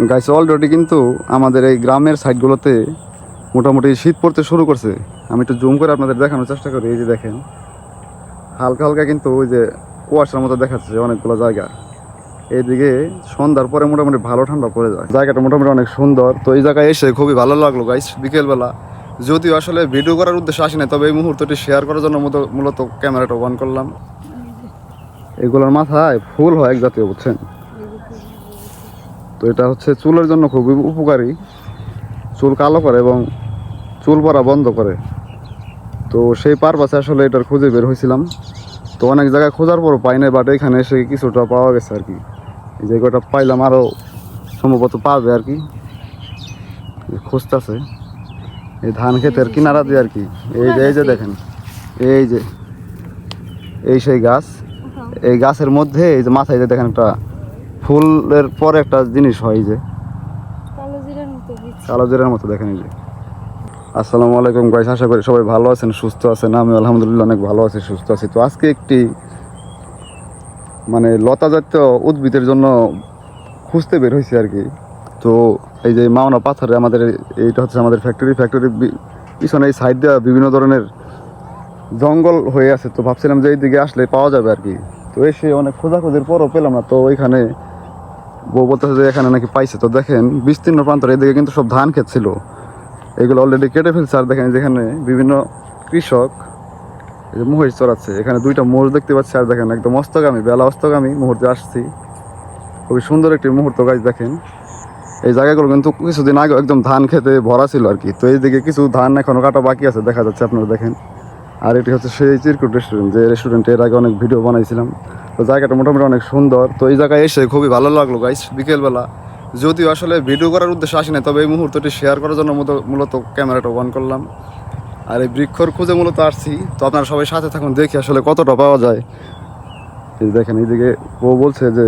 Guys already কিন্তু আমাদের এই গ্রামের সাইডগুলোতে মোটামুটি শীত পড়তে শুরু করছে। আমি একটু জুম করে আপনাদের দেখানোর চেষ্টা করি। এই যে দেখেন হালকা হালকা কিন্তু ওই যে কুয়াশার মতো দেখাচ্ছে অনেকগুলো জায়গা। এইদিকে সন্ধ্যার পরে মোটামুটি ভালো ঠান্ডা পড়ে যায়, জায়গাটা মোটামুটি অনেক সুন্দর। তো এই জায়গায় এসে খুবই ভালো লাগলো গাইস বিকেলবেলা। যদিও আসলে ভিডিও করার উদ্দেশ্যে আসি না, তবে এই মুহূর্তটি শেয়ার করার জন্য মূলত ক্যামেরাটা অন করলাম। এগুলোর মাথায় ফুল হয় এক জাতীয়, বুঝছেন? তো এটা হচ্ছে চুলের জন্য খুবই উপকারী, চুল কালো করে এবং চুল পড়া বন্ধ করে। তো সেই পারপাসে আসলে এটার খুঁজে বের হয়েছিলাম। তো অনেক জায়গায় খোঁজার পরও পাই নাই, বাট এখানে এসে কিছুটা পাওয়া গেছে আর কি। এই যে কটা পাইলাম, আরও সম্ভবত পাবে আর কি, খুঁজতেছে এই ধান ক্ষেতের কিনারা দিয়ে আর কি। এই যে দেখেন, এই যে এই সেই গাছ, এই গাছের মধ্যে এই যে মাথায় যে দেখেন একটা ফুলের পরে একটা জিনিস হয়, এই যে কালো জিরার মতো দেখেন। এই যে আসসালামু আলাইকুম গাইস, আশা করি সবাই ভালো আছেন, সুস্থ আছেন। আমি আলহামদুলিল্লাহ অনেক ভালো আছি, সুস্থ আছি। তো আজকে একটি লতা জাতীয় উদ্ভিদের জন্য খুঁজতে বের হয়েছি আর কি। তো এই যে মাওনা পাথরে আমাদের এইটা হচ্ছে আমাদের ফ্যাক্টরির পিছনে এই সাইড দেওয়া বিভিন্ন ধরনের জঙ্গল হয়ে আছে। তো ভাবছিলাম যে এই দিকে আসলে পাওয়া যাবে আর কি। তো এসে অনেক খোঁজাখুঁজির পরও পেলাম না। তো ওইখানে বউ বলতেছে যে এখানে নাকি পাইছে। তো দেখেন বিস্তীর্ণ প্রান্তর, এদিকে কিন্তু সব ধান ক্ষেত ছিল, এগুলো অলরেডি কেটে ফেলছে। আর দেখেন যেখানে বিভিন্ন কৃষক এই যে মহিষ চড়াচ্ছে, এখানে দুইটা মোষ দেখতে পাচ্ছি। আর দেখেন একদম অস্তগামী, বেলা অস্তগামী মুহূর্তে আসছি। খুবই সুন্দর একটি মুহূর্ত গাছ। দেখেন এই জায়গাগুলো কিন্তু কিছুদিন আগে একদম ধান খেতে ভরা ছিল আর কি। তো এইদিকে কিছু ধান এখনো কাটা বাকি আছে, দেখা যাচ্ছে, আপনারা দেখেন। আর এটি হচ্ছে সেই চিরকুট রেস্টুরেন্ট, যে রেস্টুরেন্টে এর আগে অনেক ভিডিও বানাইছিলাম। তো জায়গাটা মোটামুটি অনেক সুন্দর। তো এই জায়গায় এসে খুবই ভালো লাগলো গাইস বিকেলবেলা। যদিও আসলে ভিডিও করার উদ্দেশ্যে আসি না, তবে এই মুহূর্তটি শেয়ার করার জন্য মূলত ক্যামেরাটা অন করলাম। আর এই বৃক্ষর খুঁজে মূলত আসছি। তো আপনারা সবাই সাথে থাকুন, দেখি আসলে কতটা পাওয়া যায়। এই দেখেন এইদিকে ও বলছে যে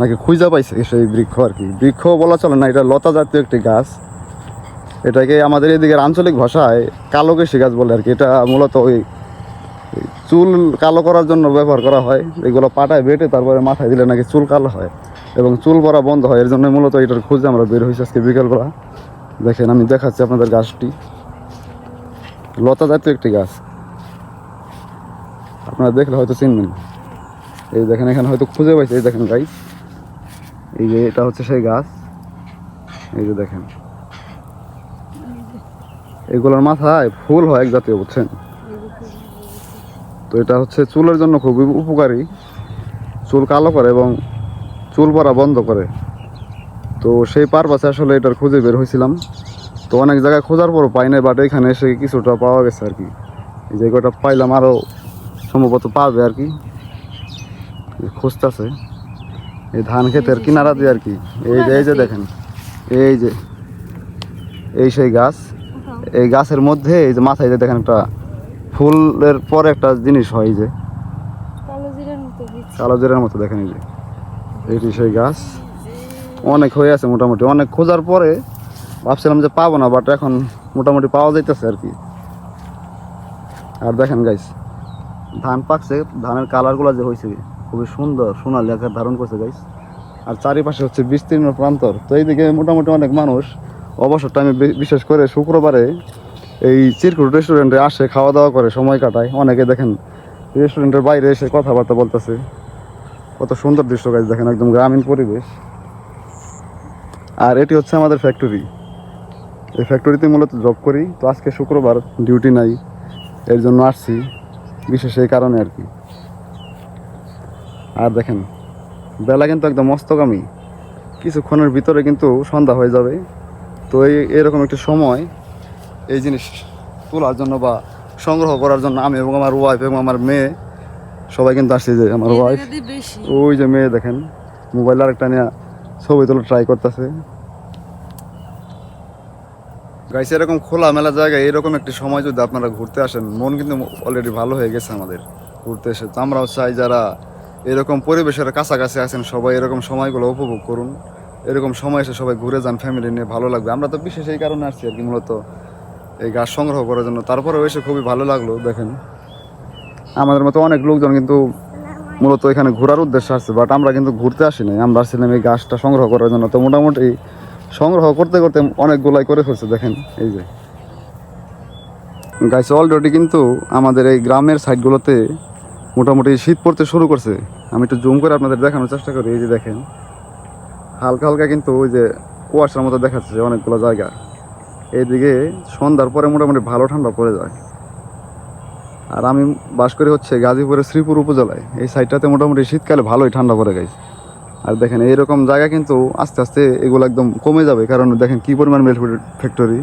নাকি খুঁজা পাইছে সেই বৃক্ষ আর কি। বৃক্ষ বলা চলে না, এটা লতা জাতীয় একটি গাছ। এটাকে আমাদের এদিকের আঞ্চলিক ভাষায় কালো কেশি গাছ বলে আর কি। এটা মূলত ওই চুল কালো করার জন্য ব্যবহার করা হয়। এগুলো পাটায় বেটে তারপরে মাথায় দিলে নাকি চুল কালো হয় এবং চুল পড়া বন্ধ হয়। এর জন্য মূলত এটার খুঁজে আমরা বের হয়েছি আজকে বিকেলবেলা। দেখেন আমি দেখাচ্ছি আপনাদের গাছটি, লতা জাতীয় একটি গাছ, আপনারা দেখলে হয়তো চিনবেন। এই দেখেন এখানে হয়তো খুঁজে পাইছে। এই দেখেন গাইস, এই যে এটা হচ্ছে সেই গাছ। এই যে দেখেন এগুলোর মাথায় ফুল হয় এক জাতীয়, বুঝছেন? তো এটা হচ্ছে চুলের জন্য খুবই উপকারী, চুল কালো করে এবং চুল পড়া বন্ধ করে। তো সেই পারপাসে আসলে এটার খুঁজে বের হয়েছিলাম। তো অনেক জায়গায় খোঁজার পরও পাই নাই, বাট এখানে এসে কিছুটা পাওয়া গেছে আর কি। এই যে কটা পাইলাম, আরও সম্ভবত পাবে আর কি, খুঁজতেছে এই ধান ক্ষেতের কিনারা দিয়ে আর কি। এই যে দেখেন, এই যে এই সেই গাছ, এই গাছের মধ্যে এই যে মাথায় যে দেখেন একটা ফুলের পরে একটা জিনিস হয়, এই যে কালো জিরার মতো দেখেন। এই যে এইটি সেই গাছ, অনেক হয়ে আছে মোটামুটি। অনেক খোঁজার পরে ভাবছিলাম যে পাবো না, বাট এখন মোটামুটি পাওয়া যাইতেছে আর কি। আর দেখেন গাইস ধান পাকছে, ধানের কালারগুলো যে হয়েছে খুবই সুন্দর, সোনালি আকার ধারণ করছে গাইস। আর চারিপাশে হচ্ছে বিস্তীর্ণ প্রান্তর। তো এইদিকে মোটামুটি অনেক মানুষ অবসর টাইমে, বিশেষ করে শুক্রবারে, এই চিরকুট রেস্টুরেন্টে আসে, খাওয়া দাওয়া করে, সময় কাটায়। অনেকে দেখেন রেস্টুরেন্টের বাইরে এসে কথাবার্তা বলতেছে। কত সুন্দর দৃশ্য গাইস, দেখেন একদম গ্রামীণ পরিবেশ। আর এটি হচ্ছে আমাদের ফ্যাক্টরি, এই ফ্যাক্টরিতে মূলত জব করি। তো আজকে শুক্রবার, ডিউটি নাই, এর জন্য আসছি বিশেষ এই কারণে আর কি। আর দেখেন বেলা কিন্তু একদম মস্তগামী, কিছুক্ষণের ভিতরে কিন্তু সন্ধ্যা হয়ে যাবে। তো এরকম একটি সময় এই জিনিস তোলার জন্য বা সংগ্রহ করার জন্য আমি এবং আমার ওয়াইফ এবং আমার মেয়ে সবাই কিন্তু আসছি। যে আমার ওয়াইফ, ওই যে মেয়ে দেখেন মোবাইল আরেকটা নিয়ে ছবি তোলা ট্রাই করতেছে। গাইছে এরকম খোলা মেলা জায়গায় এরকম একটি সময় যদি আপনারা ঘুরতে আসেন, মন কিন্তু অলরেডি ভালো হয়ে গেছে আমাদের ঘুরতে এসে। তো আমরাও চাই যারা এরকম পরিবেশের কাছাকাছি আছেন সবাই এরকম সময়গুলো উপভোগ করুন। এরকম সময় এসে সবাই ঘুরে যান, ফ্যামিলি নিয়ে, ভালো লাগবে। আমরা তো বিশেষ এই কারণে আসছি আর কি, মূলত এই গাছ সংগ্রহ করার জন্য। তারপরেও এসে খুবই ভালো লাগলো। দেখেন আমাদের মতো অনেক লোকজন কিন্তু মূলত এখানে ঘোরার উদ্দেশ্যে আসছে, বাট আমরা কিন্তু ঘুরতে আসি নাই, আমরা আসছিলাম এই গাছটা সংগ্রহ করার জন্য। তো মোটামুটি সংগ্রহ করতে করতে অনেকগুলাই করে ফেলছে দেখেন। এই যে গাছ অলরেডি কিন্তু আমাদের এই গ্রামের সাইডগুলোতে মোটামুটি শীত পড়তে শুরু করছে। আমি একটু জুম করে আপনাদের দেখানোর চেষ্টা করি। এই যে দেখেন হালকা হালকা কিন্তু ওই যে কুয়াশার মতো দেখাচ্ছে অনেকগুলো জায়গা। এইদিকে সন্ধ্যার পরে মোটামুটি ভালো ঠান্ডা পড়ে যায়। আর আমি বাস করি হচ্ছে গাজীপুরের শ্রীপুর উপজেলায়। এই সাইডটাতে মোটামুটি শীতকালে ভালোই ঠান্ডা পড়ে গেছে। আর দেখেন এইরকম জায়গা কিন্তু আস্তে আস্তে এগুলো একদম কমে যাবে, কারণ দেখেন কী পরিমাণ মেল ফ্যাক্টরি।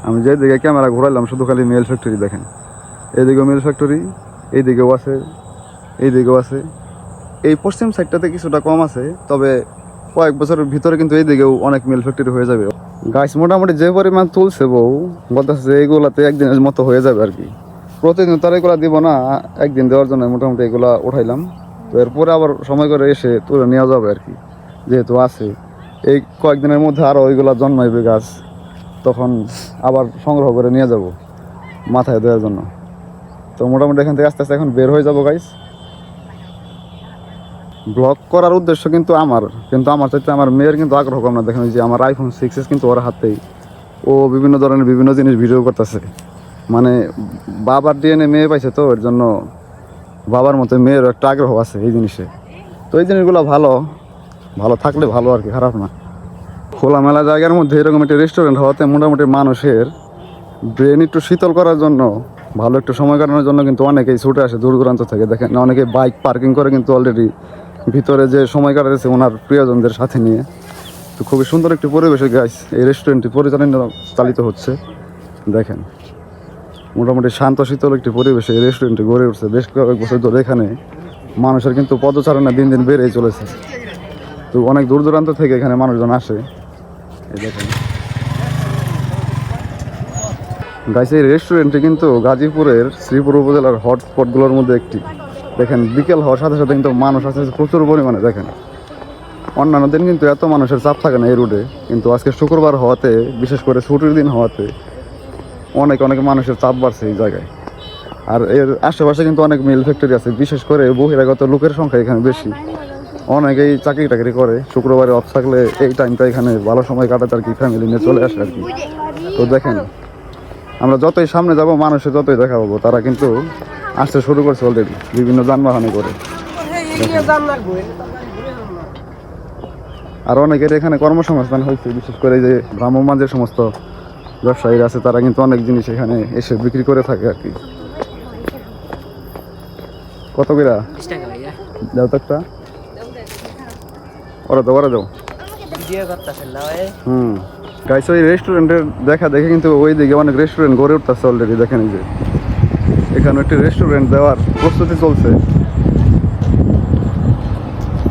আমি যেদিকে ক্যামেরা ঘোরালাম শুধু খালি মেল ফ্যাক্টরি দেখেন। এইদিকেও মেল ফ্যাক্টরি, এইদিকেও আছে, এইদিকেও আছে। এই পশ্চিম সাইডটাতে কিছুটা কম আছে, তবে কয়েক বছরের ভিতরে কিন্তু এইদিকেও অনেক মিল ফ্যাক্টরি হয়ে যাবে। গাছ মোটামুটি যে পরিমাণ তুলছে বউ, বলতেছে এইগুলাতে একদিনের মতো হয়ে যাবে আর কি। প্রতিদিন তার এগুলা দিব না, একদিন দেওয়ার জন্য মোটামুটি এগুলা উঠাইলাম। তো এরপরে আবার সময় করে এসে তুলে নেওয়া যাবে আর কি, যেহেতু আছে। এই কয়েকদিনের মধ্যে আরও ওইগুলা জন্মাইবে গাছ, তখন আবার সংগ্রহ করে নিয়ে যাব মাথায় দেওয়ার জন্য। তো মোটামুটি এখান থেকে আস্তে আস্তে এখন বের হয়ে যাবো গাইস। ব্লগ করার উদ্দেশ্য কিন্তু আমার চাইতে আমার মেয়ের কিন্তু আগ্রহ কম না। দেখেন যে আমার iPhone 6s কিন্তু ওর হাতেই, ও বিভিন্ন ধরনের বিভিন্ন জিনিস ভিডিও করতেছে। মানে বাবার ডিএনএ মেয়ে পাইছে, তো এর জন্য বাবার মতো মেয়ের একটা আগ্রহ আছে এই জিনিসে। তো এই জিনিসগুলো ভালো ভালো থাকলে ভালো আর কি, খারাপ না। খোলামেলা জায়গার মধ্যে এরকম একটা রেস্টুরেন্ট হওয়াতে মোটামুটি মানুষের ব্রেন একটু শীতল করার জন্য, ভালো একটু সময় কাটানোর জন্য কিন্তু অনেকেই ছুটে আসে দূর দূরান্ত থেকে। দেখেন অনেকে বাইক পার্কিং করে কিন্তু অলরেডি ভিতরে যে সময় কাটাতেছে ওনার প্রিয়জনদের সাথে নিয়ে। তো খুবই সুন্দর একটি পরিবেশে গাইস এই রেস্টুরেন্টটি পরিচালনা চালিত হচ্ছে। দেখেন মোটামুটি শান্ত শীতল একটি পরিবেশে এই রেস্টুরেন্টটি গড়ে উঠছে। বেশ কয়েক বছর ধরে এখানে মানুষের কিন্তু পদচারণা দিন দিন বেড়েই চলেছে। তো অনেক দূর দূরান্ত থেকে এখানে মানুষজন আসে। এই দেখেন গাইস এই রেস্টুরেন্টটি কিন্তু গাজীপুরের শ্রীপুর উপজেলার হটস্পটগুলোর মধ্যে একটি। দেখেন বিকেল হওয়ার সাথে সাথে কিন্তু মানুষ আসে প্রচুর পরিমাণে। দেখেন অন্যান্য দিন কিন্তু এত মানুষের চাপ থাকে না এই রুটে, কিন্তু আজকে শুক্রবার হওয়াতে, বিশেষ করে ছুটির দিন হওয়াতে অনেক অনেক মানুষের চাপ বাড়ছে এই জায়গায়। আর এর আশেপাশে কিন্তু অনেক মিল ফ্যাক্টরি আছে, বিশেষ করে বহিরাগত লোকের সংখ্যা এখানে বেশি। অনেকেই চাকরি টাকরি করে, শুক্রবারে অফ থাকলে এই টাইমটা এখানে ভালো সময় কাটাতে আর কি, ফ্যামিলি নিয়ে চলে আসে আর কি। তো দেখেন আমরা যতই সামনে যাব মানুষের যতই দেখা পাবো, তারা কিন্তু আসতে শুরু করছে অলরেডি বিভিন্ন যানবাহনে করে। আর অনেকের এখানে কর্মসংস্থান হয়েছে, বিশেষ করে যে ভ্রাম্যমাণ যে সমস্ত ব্যবসায়ীরা আছে তারা কিন্তু অনেক জিনিস এখানে এসে বিক্রি করে থাকে আর কি। কত করে দাও তো একটা, ওরা দাও। গাইস ওই রেস্টুরেন্টের দেখা দেখে কিন্তু ওই দিকে অনেক রেস্টুরেন্ট গড়ে উঠতেছে অলরেডি। দেখেন এই যে এখানে একটি রেস্টুরেন্ট দেওয়ার প্রস্তুতি চলছে,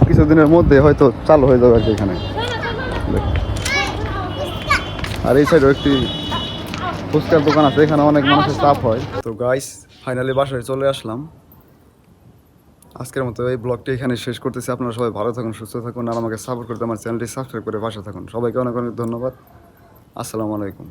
কিছুদিনের মধ্যে হয়তো চালু হয়ে যাবে আর কি এখানে। আর এই সাইডেও একটি ফুচকার দোকান আছে, এখানে অনেক মানুষের চাপ হয়। তো গাইস ফাইনালি বাসায় চলে আসলাম। আজকের মতো এই ব্লগটি এখানে শেষ করতেছি। আপনারা সবাই ভালো থাকুন, সুস্থ থাকুন, আর আমাকে সাপোর্ট করতে আমার চ্যানেলটি সাবস্ক্রাইব করে পাশে থাকুন। সবাইকে অনেক অনেক ধন্যবাদ। আসসালামু আলাইকুম।